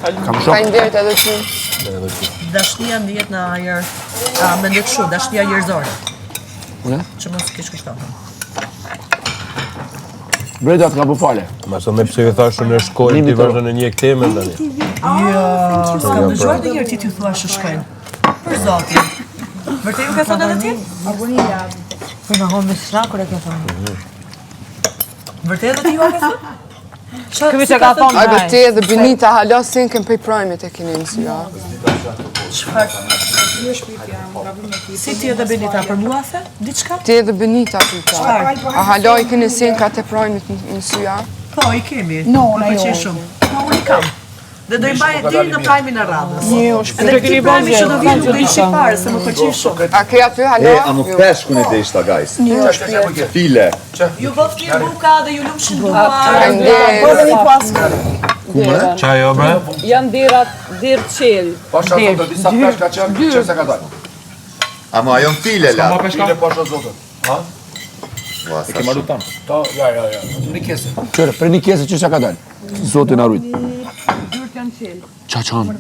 Kam shok. Faleminderit edhe ti. Dashnia ndihet në ajër. Mendoj kështu, dashnia njerëzore. Që mos keq kuptohen. Breda të ka bu fale. Ma sa me pse ju thashë në shkojnë ti vazhdon në një temë tani. Jo, s'kam dëgjuar ndonjëherë ti thua se shkojnë. Për zotin. Vërtet ju ka thënë edhe ti? Po na homë shnakur e ke thënë. Vërtet edhe ti ju ka thënë? Këmi që ka thonë Ai ti edhe Benita hala sinkën për prime të keni në sy. Si ti edhe Benita për mua the? Diçka? Ti edhe Benita pyeta. A hala I keni sinkat e prime në sy? Po, I kemi. No, më pëlqen shumë. Po, unë I kam. Dhe do I mbaj deri në prajmin e radhës. Edhe këti prajmi që do vinë do I shqipare, se më pëlqen shumë. A ke aty hala? A më peshkun e deshta, guys. File. Ju both mirë buka dhe ju lumshin duar. Bëve një paskë. Çaj o bre? Janë dirë qelë. Pasha zotë, disa peshka që se ka dalë. Ama ajo në file, la. File pasha zotë. Ha? E ke maru tamë. Ta, ja. Një kese. Qëre, për një kese që se ka dalë. Zotin arrujt. Qa qanë?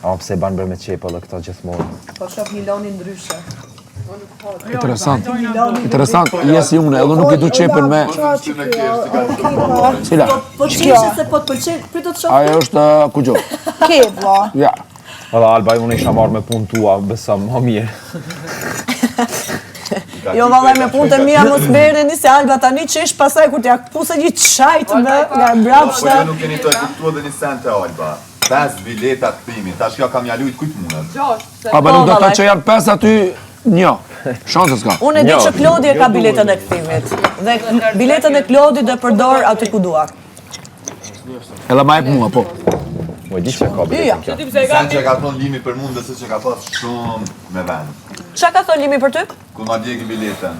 A pse banë bërë me qepa dhe këta gjithmonë? Po shoh Miloni ndryshe. Interesant. Jesi unë, edhe nuk I du qepën me... Cila? Po qeshe se po të pëlqen, pritë të shoh. Ajo është ku gjo? Ke, vla. Ja. Edhe Alba, unë isha marrë me punë tua, besa më mirë. Jo vallaj me punët e mia mos merreni se Alba tani qesh pasaj kur t'ja puse një çajt me nga mbrapshta. Po ju nuk keni të e kuptua dhe një sente, Alba. 5 bileta të këthimit, tash kjo kam jalujt kujt mundet. A ba nuk do të që janë 5 aty, një. Shansës ka. Unë e di që Klodi e ka biletën e këthimit. Dhe biletën e Klodi dhe përdor aty ku dua. Edhe ma e mua, po. Mo e di që ka biletën kjo. Sen që ka thonë Limi për mund dhe se që ka pas shumë me vend. Qa ka thonë Limi për ty? Ku ma djegi biletën.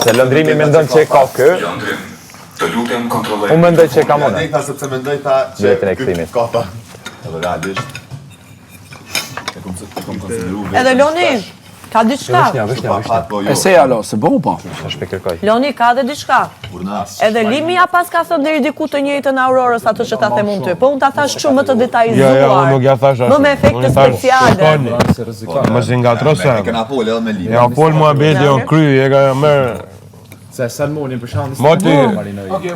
Se lëndrimi mendon që ka kë, unë mendoj që ka mëne. Ja sepse mendoj ta që Biletën e këthimit. ka ta. Edhe realisht. E kom konsideru vetë. Edhe Loni, ka diçka. Vëshnja. E se alo, se bo po. Është pe kërkoj. Loni ka dhe diçka. Edhe Limi ja pas ka thënë deri diku të njëjtën Aurorës atë që ta them unë ty. Po unë ta thash shumë më të detajzuar. Jo, unë nuk ja thash ashtu. Më me efekte speciale. Më si nga trosa. E kena pol edhe me Limi. Ja pol mua beti o kry, e ka merë. Se salmonin për shkak Moti.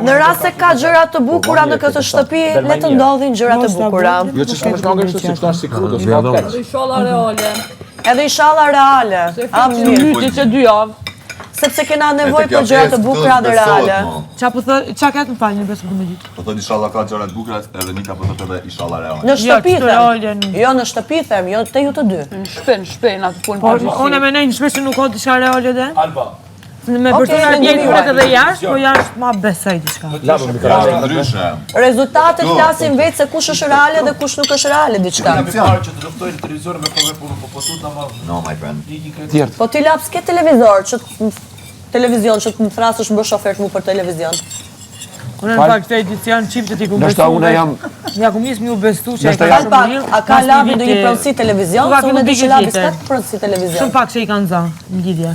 Në rast se ka gjëra të bukura në këtë shtëpi, le të ndodhin gjëra të bukura. Jo që s'ka shkangë kështu si është si krudo, s'ka keq. Inshallah reale. Edhe inshallah reale. Lytje që 2 javë. Sepse kena nevojë për gjëra të bukura dhe reale. Qa ka të më falë një besë për më gjithë? Po thot inshallah ka gjëra të bukura edhe Nika po thot edhe inshallah reale. Në shtëpi them. Jo në shtëpi them, jo te ju të dy. Shpen atë punë. Po, unë me nejnë shpesh nuk ka diçka reale dhe? Alba. Me përtonat një kuret edhe jashtë, po jashtë ma besoj diçka. Rezultatet flasin vetë se kush është reale dhe kush nuk është reale diçka. No, my friend. Po ti laps ke televizion që të më thrasësh më bësh ofertë mu për televizion. Unë në fakt këtë edicion qipë të ti ku besu unë jam... Ja ku misë mi u bestu që e ka Alba, a ka labi në një pronësi televizion, se unë e di që labi s'ka pronësi televizion. Shumë pak që i kanë za, në lidhje.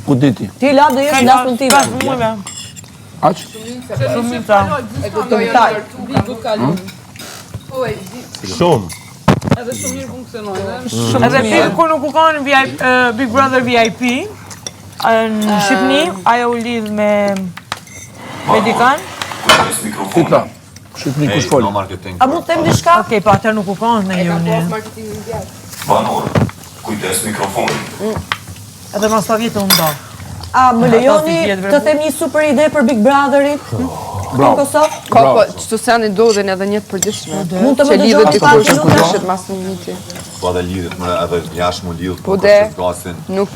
Ku diti? Ti lab dhe jesh dasmën time. Aq? Shumë ta. Shumë. Edhe shumë mirë funksionojnë. Edhe pikë kur nuk u kanë Big Brother VIP, në Shqipni, ajo u lidh me dikan. Fita. Shqipni kush foli. A mund të them diçka? Okej, pa atër nuk u kanë në joni. Banor, kujdes mikrofonin. Edhe mas ta vjetë unë do. A më lejoni të them një super ide për Big Brotherit? Në Kosovë? Ka po, që të seni dodhin edhe njëtë përgjithshme. Mund të më Që lidhet dëgjoni pak dikush minuta? ku dëshet mas një viti. Po edhe lidhet më edhe jashtë mu lidh, Po de, gasin. nuk...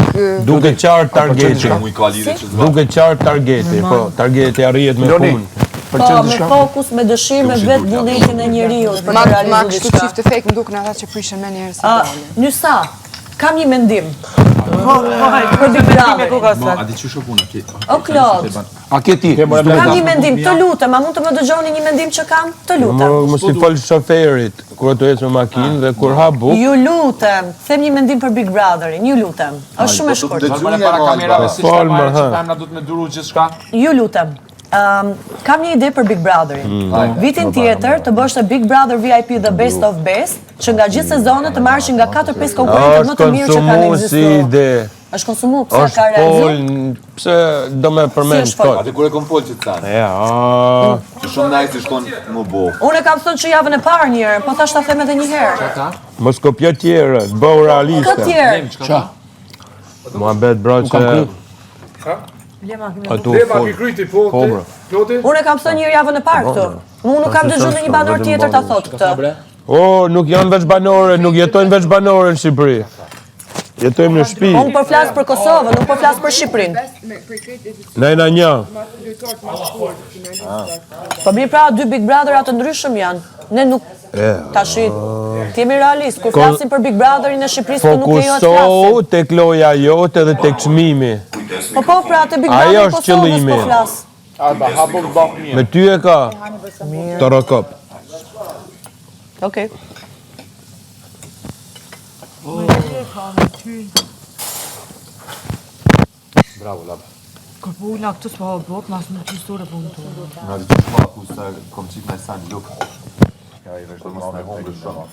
Duke qartë targeti. Mu I ka lidhet që zva. Duke qartë targeti, po, targeti arrijet me punë. Po, me fokus, me dëshirë, me vetë vullnetin e njeriut për të Ma realizuar kështu diçka. qiftë fake më duke në ata që prishen me njerës. Nysa, kam një mendim. Për Big Brother. A di që shokuna ki? O Klod, A ke ti? kam një mendim, të lutem, a mund të më dëgjoni një mendim që kam? Të lutem. Mos I fol shoferit, kur ato ecë me makinë dhe kur ha buk. Ju lutem, them një mendim për Big Brotherin, ju lutem. Është shumë e shkurtër. Para kamerave si Fol, shkabare më, që femna du të me duru gjithçka. Ju lutem. Kam një ide për Big Brotherin. Vitin tjetër të bësh të Big Brother VIP The Best of Best, që nga gjithë sezonët të marrshin nga 4-5 konkurrentët më të mirë që kanë ekzistuar. Është konsumu, pse ka realizuar? Pse do me përmend fol? Atë kur e kom folë që të thanë. Ja, Që shumë najtë i shkon më bo. Unë kam thënë që javën e parë një herë, po thash ta them edhe një herë. mos kopjo tjerë, bëu realiste. Këtë tjerë. Qa? Muhabet bro që ato fol. Unë kam thënë një herë javën e parë këtë. Unë nuk kam dëgjuar një banor tjetër ta thotë këtë. O, nuk janë veç banore, nuk jetojnë veç banore në Shqipëri. Jetojmë në shtëpi. Unë po flas për Kosovën, nuk po flas për Shqipërinë. Ne na një. Po mirë pra, dy Big Brother të ndryshëm janë. Ne nuk tash jemi realist, kur flasim për Big Brotherin e Shqipërisë nuk lejohet flasim. Fokusohu tek loja jote dhe tek çmimi. Po pra, te Big Brother është Kosovës qëllimi. po flas. Me ty e ka të rokop. Okej. Bravo, lab. Kur po ulla këtë s'po ha bot, mas në qistore po në të. Nga di që shma ku se kom qik me sen luk. Ja i veshtë mos me hongër shumë.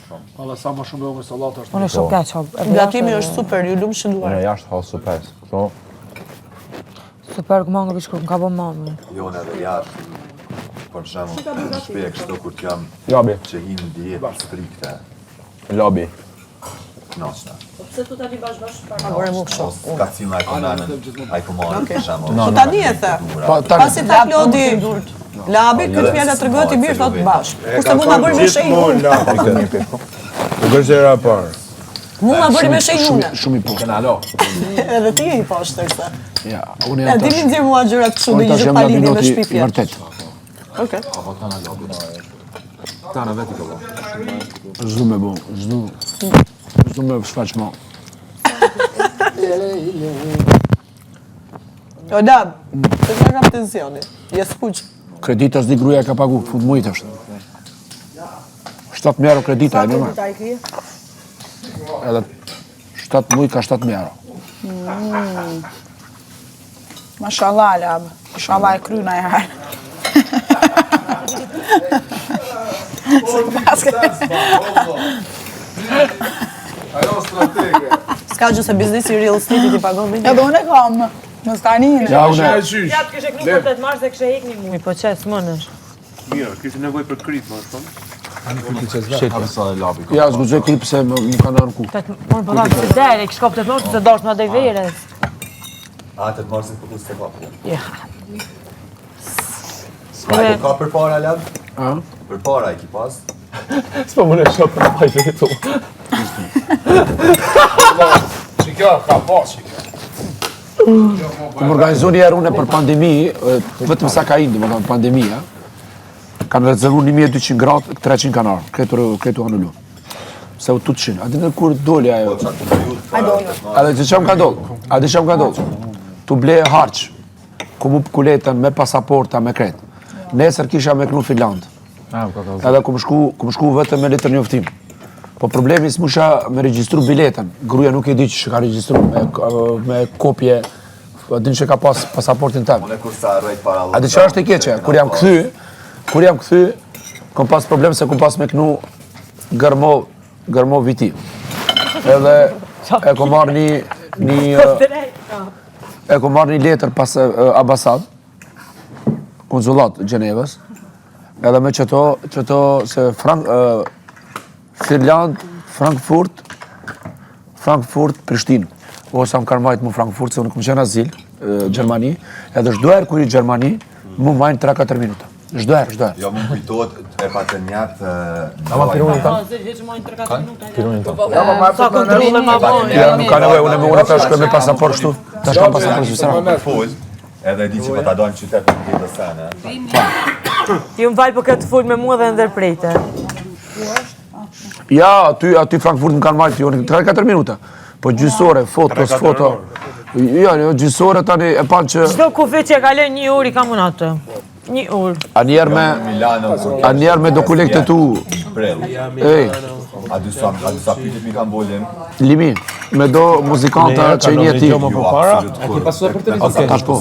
Alla sa më shumë me sallatë është. Unë e shumë keq, ha. Gatimi është super, ju lumë shënduar. Në jashtë ha super. Super ku mangë bishkur, më ka bo mamë. Jo në edhe jashtë. Për shemë, në shpe e kështu kur t'jam Labi. që hinë djetë strikte. Labi. Knasta. Pse tu tani bash para? Ore më kështu. Ka cilë a i komenën, a i komarë për shemë. Po tani e the. Pasi ta Klodi Labi këtë fjalë tregohet i mirë thot bashk. Kurse mund ta bëri me shenjë. Nuk është era parë. Mund ta bëri me shenjë. Shumë i poshtë. Edhe ti je i poshtë këtë. Ja, unë E jam dini nxjerr mua gjërat kështu dhe gjë pa lidhje me shpifje. Vërtet. Okej. Tana veti ka bo. Zdu me bo, zdu me shfaqmo. Jo Lab, të nga kam tensioni. Je skuq. Kredita s'di gruja ka pagu, fund mujtë është. 7 mjero kredita, e normal. Edhe 7 mujtë ka 7 mjero. Mashallah, Lab. Mashallah e kryna e herë. S'ka gjë se biznesi real estate ti pagon me një. Edhe unë e kam, në staninë. Ja, unë Ja të kështë një 8 mars dhe kështë e ikni mu. Po qes, mënësh. Mirë, kishte nevojë për krip, më shumë. ja, zgudzoj klip se më kanë arku. Unë po thamë se deri, kështë kopë të mërë, se dorës më dhe veres. A të të marë se përku s'te papu. Ja. S'ka e ka për para, Lab? A? Për para e ki pas? S'po më në shopë për pajtë e tu. Që kjo ka pas, që kjo. Këmë organizoni herë une për pandemi, vetëm sa ka indi, më thonë pandemia, kanë rezervu 1200 gradë, 300 kanë arë, kretu anullu. Se u tutë shinë. A di në kur doli ajo? A dhe që më ka dollë? A di që më ka dollë? Tu ble harqë, ku mu kuletën me pasaporta, me kretë. Nesër kisha me knu Finlandë. Edhe ku më shku vetëm me letër njoftim. Po problemi s'musha me regjistru biletën. Gruja nuk e di që ka regjistru me kopje, din që ka pas pasaportin tem. Unë e kur sa rrejt para A di që është e keqe? Kur jam këthy, kom pas problem se kom pas me knu gërmo viti. Edhe e kom marrë një letër pas ambasad, konzulat Gjenevës, edhe me qëto se Finland, Frankfurt, Prishtinë. Ose më kanë majtë mu Frankfurt, se unë këmë qenë azil, Gjermani, edhe shdoher kur i Gjermani, mu majnë 3-4 minuta. Shdoher. Jo, më kujtot e pa të njatë... Ama pirunin ta? Pirunin ta. Sa kontrole ma bojnë. Ja, nuk ka nevoj, unë ta shkoj me pasaport shtu, ta shkoj pasaport shtu. Full, edhe di që po ta dojnë qytetë në këtë sene. Ti më falë për këtë full me mua dhe ndërprejte. Ja, aty Frankfurt më kanë majtë, jo, 3-4 minuta. Po gjysore, foto. Ja, gjysore tani e panë që... Qdo kufi që e kalen 1 orë i kam unë atë. 1 orë. A njerë me do ku lekte tu... Prell. Ej, A disa pyetjet mi kanë bolim. Limin, me do muzikanta që i njeti. Jo, absolut. E ke pasuar për televizion? Tash po.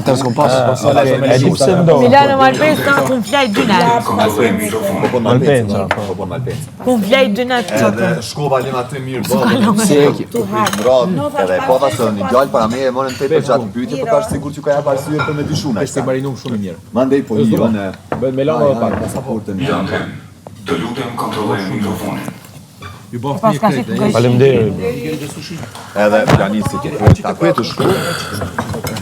Atër s'kom pas. E di pse ndodh. Milano Malpensa kun flaj dy natë. Po Malpensa. Po Malpensa. Kun flaj dy natë Edhe çotë. shkova lema aty mirë ballë. Si e ki? Edhe po ta se një djalë para meje morën tepër gjatë pyetje, por tash sigurt që ka jap arsye për me dy shuna. Ishte marinum shumë i mirë. Mandej po jo në Bën me lama dhe pak. pasaportën. Të lutem kontrolloj mikrofonin. Ju bëf një krejt. Faleminderit. Edhe planisi ke. Ta ku e të shku?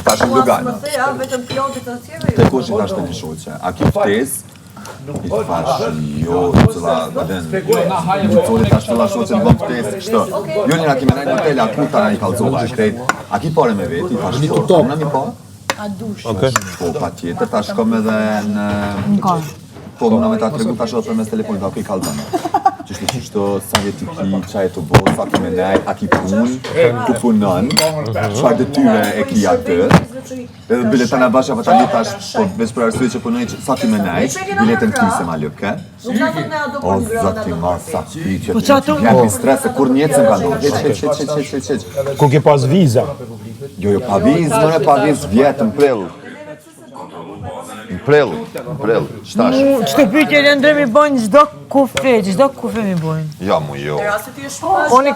Tash në Lugano. Vetëm Klodit të tjerë. Te kush i thash të një shoqe? A ki ftesë? I thash jo, cëla, aden, mëcoli tash të la shoqe në bëm ftesë, kështë. Jo njëra kime najtë në tele, aku ta na i kalzova e krejt. A ki pare me veti? I thash po, në mi pa? Po, pa tjetër, ta shkom edhe në... Po, në me ta të regu, ta shot për mes telefonit, ako i kalzone. Qështë sa veti ki, qa e të bo, sa ki me nej, a ki pun, ku punon, qfar dhe tyre e ki atë. Edhe biletana basha pa tani tash, po veç për arsye që punoj sa ti më nej, biletën kyse ma lëp, ke? O, zoti ma sa pyetje. Po çatu? Jam në stres se kur njëcën ka ndodhur. Hiç. Ku ke pas viza? Jo, pa vizë, më pa vizë vjetën prell. Prell. Çtash? Çto pyetje Lëndër mi bojnë çdo kufe mi bojnë. Ja, mu jo. Unë e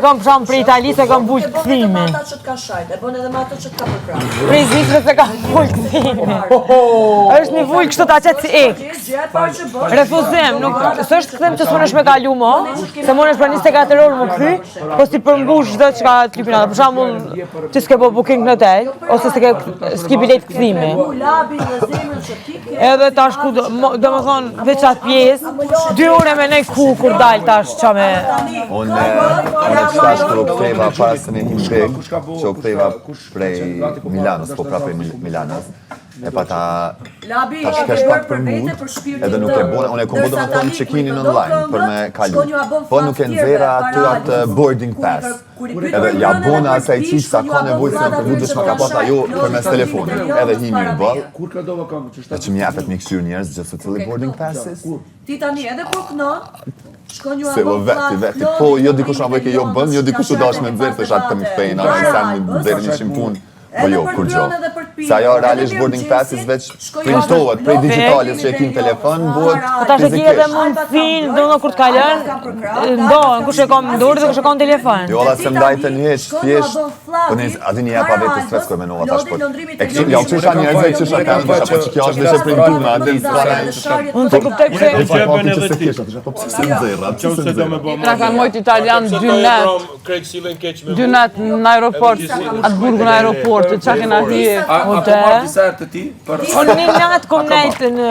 kam pram për Italisë, e kam bulë këthime. Ata që t'ka shajt, e bën edhe me ato që t'ka përkrah. Prej Zvicrës se kam bulë këthime. Është një vull kështu ta qetë si eks. Refuzim, nuk, s'është këthem që s'mënesh me kalu mo, se mënesh për 24 orë më këthy, po si përmbush dhe që ka klipin atë. Për shambull që s'ke po booking në hotel, ose s'ke bilet këthime. Edhe tash ku, do më thonë, veç atë pjesë, 2 ore me nej ku kur dal tash qa me... Unë qëtash kër u ktheva para se ne him tek, që u ktheva prej Milanos, po pra prej Milanos. E pa ta shkesh pak për mund, edhe nuk e bona, unë e kom bodo me thonë check-in-in online për me kalu. Po nuk e nxera atë boarding pass. Edhe ja bona asaj qiq sa ka nevojë se për mund që ka pas ajo për mes telefonit. Edhe hi mirë ball. Dhe që m'japet mi këshyr njerëz gjithë cili boarding passes. Ti tani edhe kur kënon, shkon ju Se o veti. Po jo dikush na vëke jo bën, jo dikush u dash me nxjerr të shatë të më kthejnë, a sa më nxjerrin ishin punë. Po jo, kur gjo. Sa jo realisht boarding passes veç printohet, prej digitalis që e ki në telefon, buhet Po tash e ki edhe mundësin, do në kur t'kallën, ndohen, kush e kam në dorë dhe kush e kam në telefon. Jo, alla se mdajten heq, thjesht, po ne adi një pa vetë stres kër menova tash po. E këshim, ja u qësha njerëzve, qësha kanë, po që kjo është dhe që printuna, adin s'kana. Unë të kuptoj Tra kanë mojt italian 2 natë në aeroport, atë burgu në aeroport, qa kena hi hotel. A ka marrë disa herë të ti? Unë një natë kom nejtë në...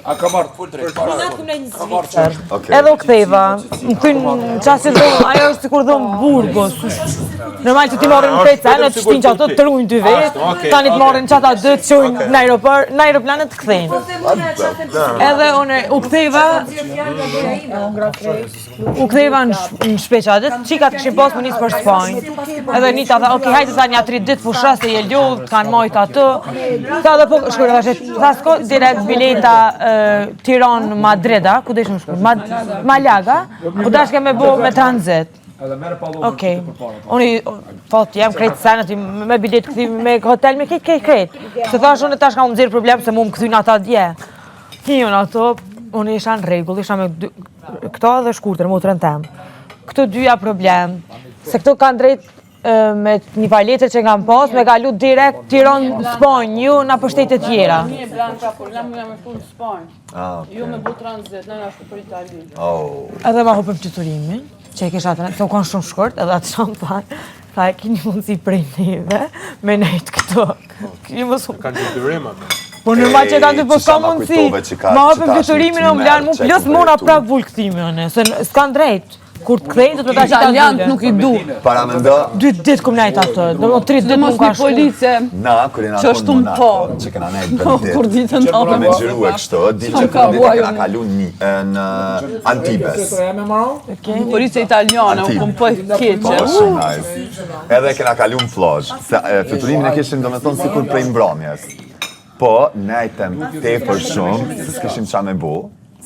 A ka marrë full drejt. Një natë kom nejtë në Zvicër. Edhe u ktheva, më kënë qasë do, ajo është si kur do në Burgos. Normal që ti marrën në peca, në të shtin që ato të rujnë 2 vetë, tani të marrën që ata 2 të qojnë në aeroplanet të kthejnë. Edhe unë u ktheva në shpeqatet, qikat këshin pas më njësë për Spanjë. Edhe një ta tha, okej, hajtë ta një 3 ditë fusha se je ljodh, kanë majtë ato. Tha dhe po, shkërë dhe shetë, tha s'ko direkt bileta Tiran-Madrida, ku dhe ishëm shkërë, Malaga, ku da shke me bo me tranzit. Okej, unë thot, jam krejtë senët, me bilet këthim, me hotel, me krejt. Se thash unë tash ka më nëzirë problem se mu më këthyn ata dje. Hion ato, unë isha në regull, isha me këto dhe shkurtër, mu të rëntem. Këto dyja problem, se këto kanë drejt me një valetër që nga më pas, me kalu direkt Tiran-Spanjë, ju në për shtetet tjera. Një Blanka, por la më me shku në Spanjë. Ju me bu tranzit, në shku për Itali. Edhe ma hupëm qëturimin, që e kisha të në, të kanë shumë shkurt, edhe atë shumë thanë, tha e kini mundësi prej neve, me nejtë këto. Kini më shumë. Kanë qëtërima. Po normal që kanë të po s'ka mundësi, ma hupëm qëturimin, o më lanë mu, plus mona prap vull këtimi, se s'kan drejt. Kur të kthejnë, do të ta qita Italiant nuk i du. Para me nda... 2 ditë këm nejtë atë, do më 3 ditë nuk ka shku. Police, Na, kër jena që është konë po. që kena nejtë bëndit. Kur ditën Për me gjiru e kështë, dilë që për ditë kena kalu në Antibes. Police italiane, unë këmë për keqe. Shumë nice. Edhe kena kalu në flojë. Fiturimin e kishim do me thonë si kur prej mbromjes. Po, nejtem te për shumë, se s'kishim qa me bo.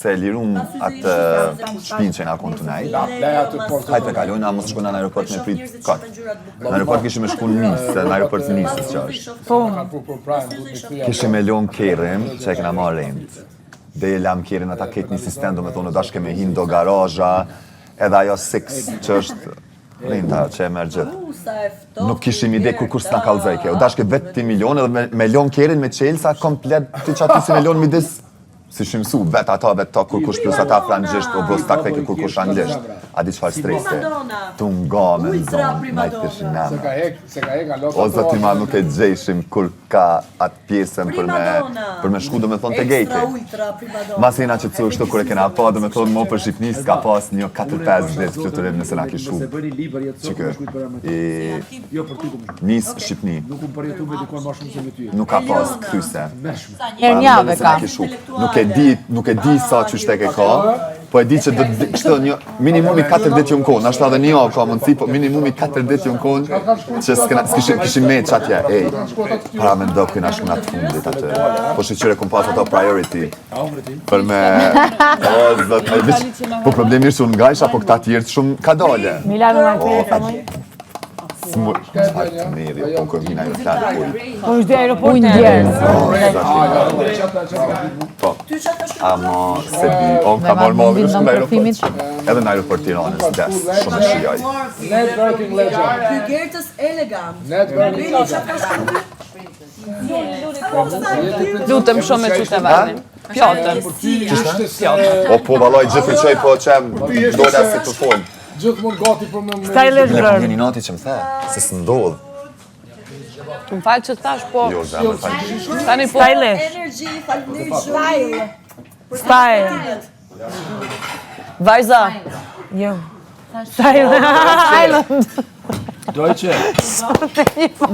se e lirum atë shpinë që nga konë të nej. Hajtë me kalojnë, a mos shkojnë në aeroport me prit katë. Në aeroport kishim e shku në Nisë, në aeroport Nisës që është. Kishim e lonë kerem që e kena marrë rent. Dhe e lam kerin ata ketë një sistem, do me thonë, dashke me hinë do garaja, edhe ajo six që është rinta që e merë gjithë. Nuk kishim ide kur s'na kalzajke. O dashke vetë ti milion edhe me lonë kerin me qelsa komplet ti që ati si me lonë midis. Si shimsu, vetë ta kur kush plus ata frangjesht, o bros tak theke kur kush anglisht. A di qëfar strese. Tu nga me në zonë, majtë këshin nama. O zoti ma nuk e gjejshim kur ka atë pjesën për me shku, do me thonë të gejti. Mas jena që të cu kështu kur e kena pa, do me thonë mo për Shqipnis ka pas një 4-5 ditë fluturim nëse na kishu. Qikë, Nis Shqipni. Nuk ka pas këtyse. Hernjave ka. Nuk e di sa që shteke ka, po e di që kështë një minimumi 4 ditë ju në konë, nashtë edhe një avë ka mundësi, po minimumi 4 ditë ju në konë, që s'kishim me që atje, para me ndo këna shkëna të fundit atë, po shqyre kom pas ato priority, për me, po problemirë që unë ngajsh, apo këta tjertë shumë ka dole. Milano Marpire, Smur, hajtë meri, po kërmina jo flanë ujë. Po është dhe aeroportin Po, ama se di, on ka marrë mavë në shumë aeroport. Edhe në aeroport Tiranës, des, shumë e shijaj. Networking legend. Ky Gertës elegant. Networking Lutem shumë me qute vendin. Pjotën. O po valoj gjithë qoj po qem dola si të folë. Gjithë mund gati për me... Stylish Një girl. një nati që më the, se së ndodhë. Më falë që të thash, po... Jo, zemë, falë. Tani po... Stylish. energy, style. Style. Vajza. Jo. Style. Island. Dojqe.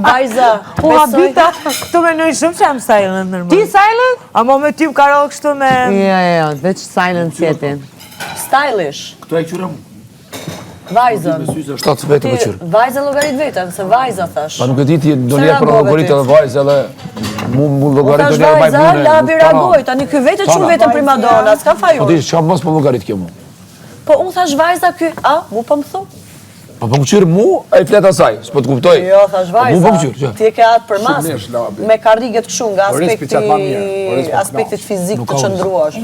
Vajza. U habita, këtu me nëjë shumë që jam silent nërmën. Ti silent? Amo me ty më karo kështu me... Jo, veç silent jetin. Stylish. Këto e qyra mu. Vajzën. Shtatë vetë për qyrë. Vajza llogarit vetën, se vajza thash. Pa nuk e di ti do njerë për logaritë edhe vajzë edhe mu logaritë do njerë Vajza, majmune. labi reagoj, tani ky vetë çu vetën primadona, s'ka fajur. Po ti çka mos për logaritë kjo mu. Po unë thash vajza ky, mu po më thu? Po për më qyrë mu, e flet asaj, s'po të kuptoj. Jo, thash Mu vajza. për më qyrë, që? Ti e ke atë për mas, me karriget kështu nga aspektit fizik të qëndruash.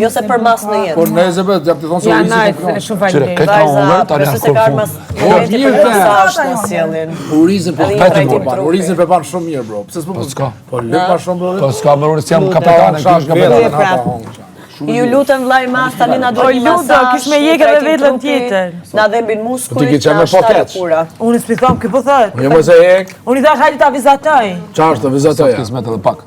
Jo se për mas në jetë. Por në Elizabeth, jam të thonë se Ja, Ulizin nice, për shumë Qyre, fajtë. këtë ka unger, tani Vajza, asë se ka kom mas shumë. momenti për mesazh në sjellin. Ulizin për Edhe pajtë i për trajtim Ulizin për panë shumë mirë, bro. Pse s'po Po s'ka. Po lëp pa shumë, bro. Po s'ka më unë s'jam kapetane, kjo është kapetane. Ju lutem vllai mas tani na do O, një ludo, masazh. kish me jekë edhe vetën tjetër. Na dhembin muskulit. Ti ke qenë me pokeç. Unë s'pikam, këpo thot. Jo më se ek, Unë i thash hajde ta vizatoj. çfarë të vizatoja? Kismet edhe pak.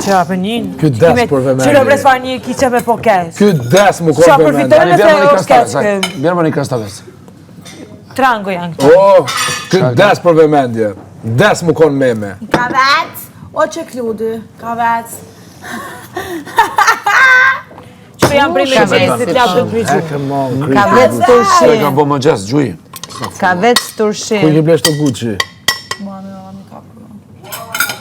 Qa për njën? Ky des për vëmendje. Qyre presfar një kiqe me pokes. Ky des më Qa kon përfitoj vëmendje. nëse Bjerë më e një o krastavec. sketch. Bjerë më një krastavec. Trango janë këto. Oh, ky des për vëmendje. Des më kon meme. Kavac, o që kludi, kavac. Që janë prej me gjesit, lap të kryqu. Ka vetë Se turshi. ka bo më gjesë, gjuj. Ka vetë turshi. Ku i ke blesh të Gucci?